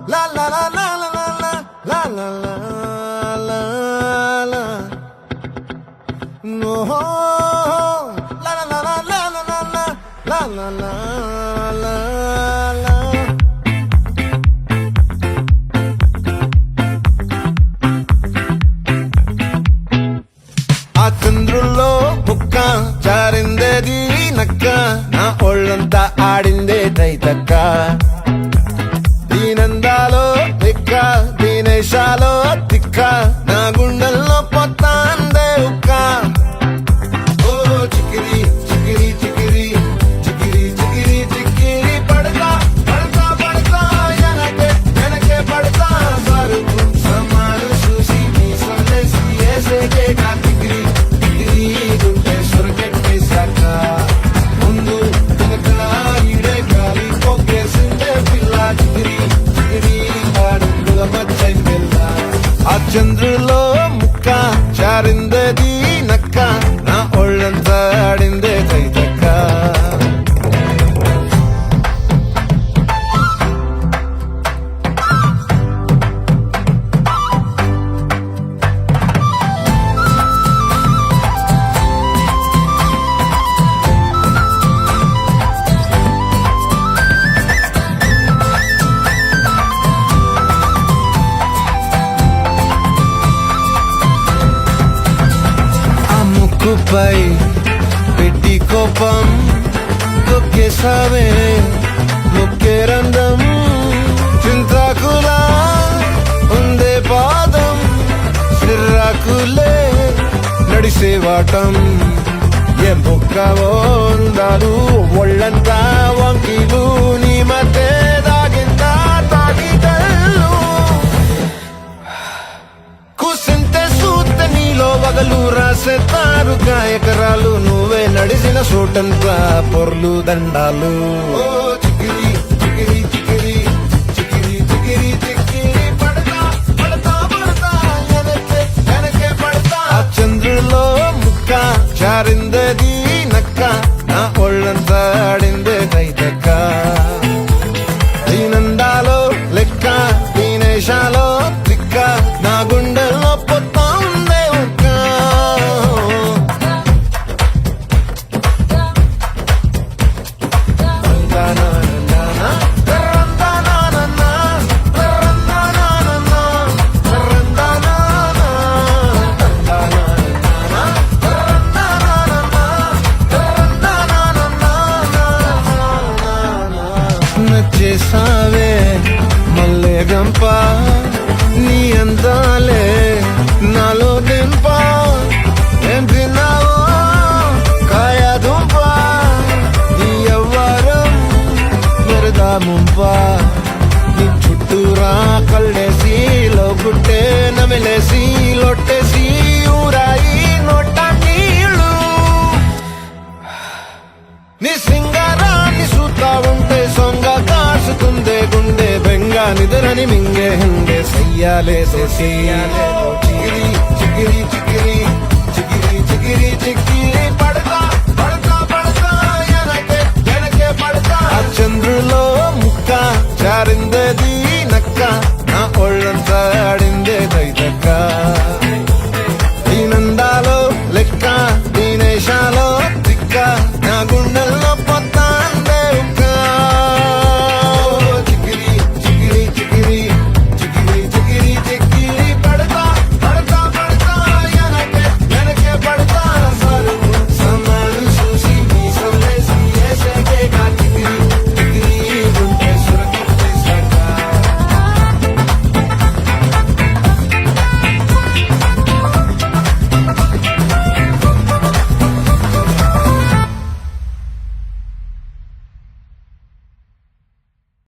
La la la la la la la la la la la. No. La la la la la la la la la la la la. ఆ చంద్రుల్లో బుక్క జారిందేది నక్క నా ఒళ్ళంతా ఆడిందే తైతక్క దీనందాలో తిక్క దీనేశాలో తిక్క నా గుండెల్లో పొత్తాందే ఉక్క ఓ చికిరి చికిరి చికిరి చికిరి చికిరి చికిరి పడతా పడతా పడతా ఎనకే ఎనకే పడతా సరుకు సమాను చూసి నీ సందేశి ఏసేకే కా చికిరి చికిరి గుండె సొరకెట్టేశాక ముందు వెనక ఈడే గాలి పొగ్గేసిందే పిల్ల చికిరి చికిరి ఆడుగుల మచ్చై పిల్ల ఆ చంద్రులో ముక్క చారిందది నక్క నా ఒళ్ళంతా ఆడిందే తైతక్క ముక్కుపై పెట్టి కోపం తొక్కేసావే ముక్కే రంధ్రం చింతాకులా ఉందే పాదం సిర్రాకులే నడిసేవాటం ఏం బొక్కవో ఉండాలు ఒళ్ళంతా వంకీలు నీ మధ్య దాగిందా తాగిదల్లు కూసింతే సూత నీలో వగలు రాసేతారు ఎకరాలు నువ్వే నడిసిన చోటంతా పొర్లు దండాలు చికిరి చికిరి చికిరి చికిరి చికిరి చికిరి పడతా పడతా పడతా ఎనకే ఎనకే పడతా ఆ చంద్రులో ముక్క చారిందది నక్క నా ఒళ్ళంతా ఆడిందే తైతక్క దీనందాలో లెక్క దీనేశాలో తిక్క నా గుండెల్లో పొత్తా ఉందే ఉక్క నచ్చేసావే మల్లె గంప నీ అందాలే నాలో దింప ఏం తిన్నావో కాయ దుంప నీ ఎవ్వరం మెరదా ముంప నీ చుట్టూరా కళ్ళేసి లోగుట్టే నమిలేసి లొట్టేసి ఊరాయి నోట నీళ్ళు నీ సింగారాన్ని చూస్తా ఉంటే సొంగ కాసుకుందే గుండె బెంగ నిద్రని మింగే హండే సయ్యాలే చికిరి చికిరి చికిరి